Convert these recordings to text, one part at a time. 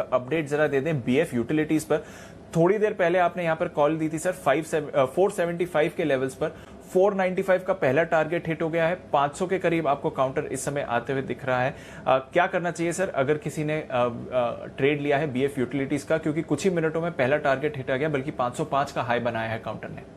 Update जरा दे दें BF utilities पर। थोड़ी देर पहले आपने यहां पर कॉल दी थी सर 475 के लेवल्स पर। 495 का पहला टारगेट हिट हो गया है। 500 के करीब आपको काउंटर इस समय आते हुए दिख रहा है। क्या करना चाहिए सर अगर किसी ने ट्रेड लिया है बीएफ यूटिलिटीज का, क्योंकि कुछ ही मिनटों में पहला टारगेट हिट आ गया, बल्कि 505 का हाई बनाया है काउंटर ने।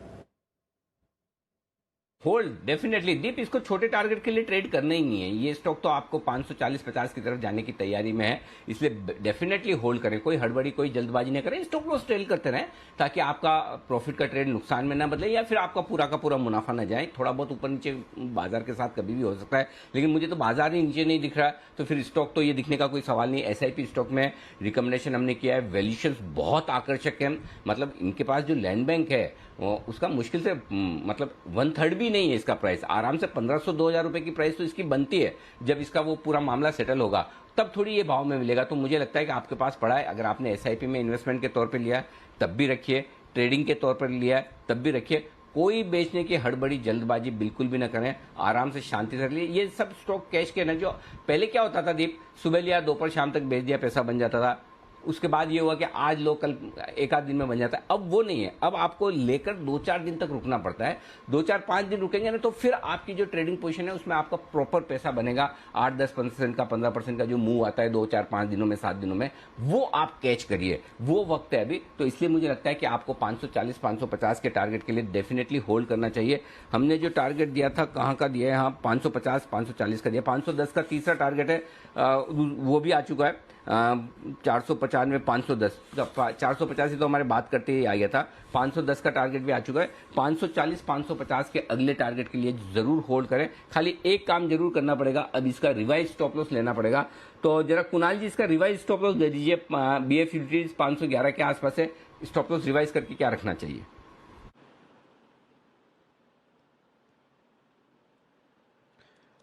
होल्ड डेफिनेटली दीप, इसको छोटे टारगेट के लिए ट्रेड करना ही नहीं है। ये स्टॉक तो आपको 540-50 की तरफ जाने की तैयारी में है, इसलिए डेफिनेटली होल्ड करें। कोई हड़बड़ी कोई जल्दबाजी नहीं करें, स्टॉक लॉस ट्रेल करते रहें ताकि आपका प्रॉफिट का ट्रेड नुकसान में ना बदले या फिर आपका पूरा का पूरा मुनाफा ना जाए। थोड़ा बहुत ऊपर नीचे बाजार के साथ कभी भी हो सकता है, लेकिन मुझे तो बाजार ही नीचे नहीं दिख रहा, तो फिर स्टॉक तो ये दिखने का कोई सवाल नहीं। एसआईपी स्टॉक में रिकमेंडेशन हमने किया है, वैल्यूएशन बहुत आकर्षक है। मतलब इनके पास जो लैंड बैंक है उसका मुश्किल से मतलब 1/3 भी नहीं है इसका प्राइस। आराम से 1500-2000 रुपए की प्राइस तो इसकी बनती है। जब इसका वो पूरा मामला सेटल होगा तब थोड़ी ये भाव में मिलेगा। तो मुझे लगता है कि आपके पास पड़ा है, अगर आपने एसआईपी में इन्वेस्टमेंट के तौर पे लिया तब भी रखिए, ट्रेडिंग के तौर पर लिया तब भी रखिए। कोई बेचने की हड़बड़ी जल्दबाजी बिल्कुल भी ना करें, आराम से शांति से लिए। ये सब स्टॉक कैश के ना, जो पहले क्या होता था दीप, सुबह लिया दोपहर शाम तक बेच दिया, पैसा बन जाता था। उसके बाद ये हुआ कि आज लो कल एक आध दिन में बन जाता है। अब वो नहीं है, अब आपको लेकर 2-4 दिन तक रुकना पड़ता है। 2-4-5 दिन रुकेंगे ना तो फिर आपकी जो ट्रेडिंग पोजीशन है उसमें आपका प्रॉपर पैसा बनेगा। 8-10% का 15% का जो मूव आता है 2-4-5 दिनों में 7 दिनों में, वो आप कैच करिए। वो वक्त है अभी। तो इसलिए मुझे लगता है कि आपको 540-550 के टारगेट के लिए डेफिनेटली होल्ड करना चाहिए। हमने जो टारगेट दिया था कहाँ का दिया है, हाँ 550-540 का दिया। 510 का तीसरा टारगेट है, वो भी आ चुका है। 495 510 485 तो हमारे बात करते ही आ गया था। 510 का टारगेट भी आ चुका है। 540 550 के अगले टारगेट के लिए जरूर होल्ड करें। खाली एक काम जरूर करना पड़ेगा, अब इसका रिवाइज स्टॉप लॉस लेना पड़ेगा। तो जरा कुणाल जी इसका रिवाइज स्टॉप लॉस दे दीजिए। बीएफ यूटिलिटीज 511 के आसपास है, स्टॉप लॉस रिवाइज करके क्या रखना चाहिए?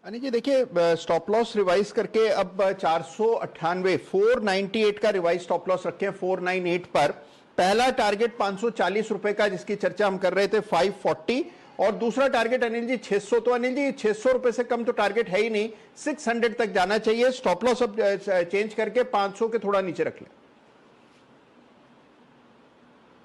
अनिल जी देखिए, स्टॉप लॉस रिवाइज करके अब 498 498 का रिवाइज स्टॉप लॉस रखे हैं 498 पर। पहला टारगेट 540 रुपए का जिसकी चर्चा हम कर रहे थे 540, और दूसरा टारगेट अनिल जी 600। तो अनिल जी 600 रुपए से कम तो टारगेट है ही नहीं, 600 तक जाना चाहिए। स्टॉप लॉस अब चेंज करके 500 के थोड़ा नीचे रख लें।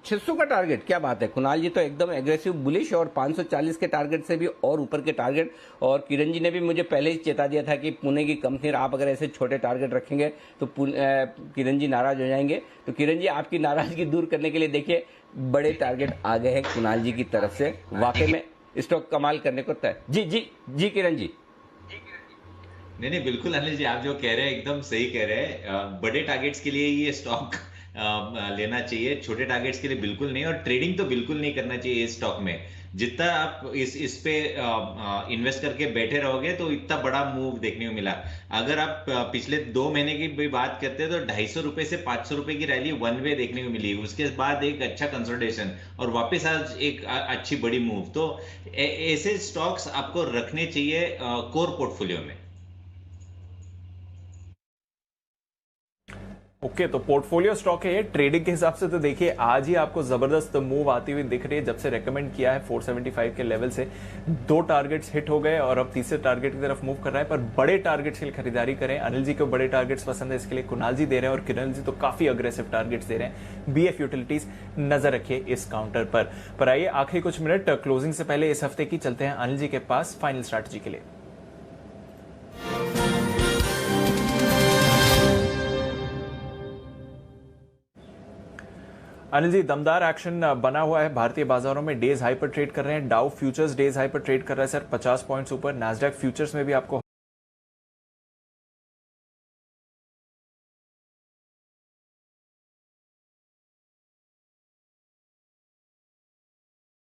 600 का टारगेट, क्या बात है कुणाल जी, तो एकदम एग्रेसिव बुलिश। और 540 के टारगेट से भी और ऊपर के टारगेट। और किरण जी ने भी मुझे पहले ही चेता दिया था कि पुणे की कंपनी, आप अगर ऐसे छोटे टारगेट रखेंगे तो किरण जी नाराज हो जाएंगे। तो किरण जी आपकी नाराजगी दूर करने के लिए देखिए बड़े टारगेट आ गए हैं कुणाल जी की तरफ से। वाकई में स्टॉक कमाल करने को तय। जी जी जी किरण जी। नहीं बिल्कुल अनिल जी, आप जो कह रहे हैं एकदम सही कह रहे हैं। बड़े टारगेट्स के लिए ये स्टॉक लेना चाहिए, छोटे टारगेट्स के लिए बिल्कुल नहीं। और ट्रेडिंग तो बिल्कुल नहीं करना चाहिए इस स्टॉक में। जितना आप इस पे इन्वेस्ट करके बैठे रहोगे तो इतना बड़ा मूव देखने को मिला। अगर आप पिछले 2 महीने की भी बात करते हैं तो 250 रुपए से 500 रुपए की रैली वन वे देखने को मिली। उसके बाद एक अच्छा कंसोलिडेशन और वापस आज एक अच्छी बड़ी मूव। तो ऐसे स्टॉक्स आपको रखने चाहिए कोर पोर्टफोलियो में। ओके, तो पोर्टफोलियो स्टॉक है ये। ट्रेडिंग के हिसाब से तो देखिए आज ही आपको जबरदस्त मूव आती हुई दिख रही है। जब से रेकमेंड किया है 475 के लेवल से 2 टारगेट्स हिट हो गए और अब तीसरे टारगेट की तरफ मूव कर रहा है। पर बड़े टारगेट्स के लिए खरीदारी करें। अनिल जी को बड़े टारगेट्स पसंद है, इसके लिए कुणाल जी दे रहे हैं और किरण जी तो काफी अग्रेसिव टारगेट्स दे रहे हैं। बीएफ यूटिलिटीज नजर रखिए इस काउंटर पर आइए आखिरी कुछ मिनट क्लोजिंग से पहले इस हफ्ते की चलते हैं अनिल जी के पास फाइनल स्ट्रैटेजी के लिए। अनिल जी, दमदार एक्शन बना हुआ है भारतीय बाजारों में। डेज हाई पर ट्रेड कर रहे हैं। डाउ फ्यूचर्स डेज हाई पर ट्रेड कर रहा है सर 50 पॉइंट्स ऊपर। नैस्डैक फ्यूचर्स में भी आपको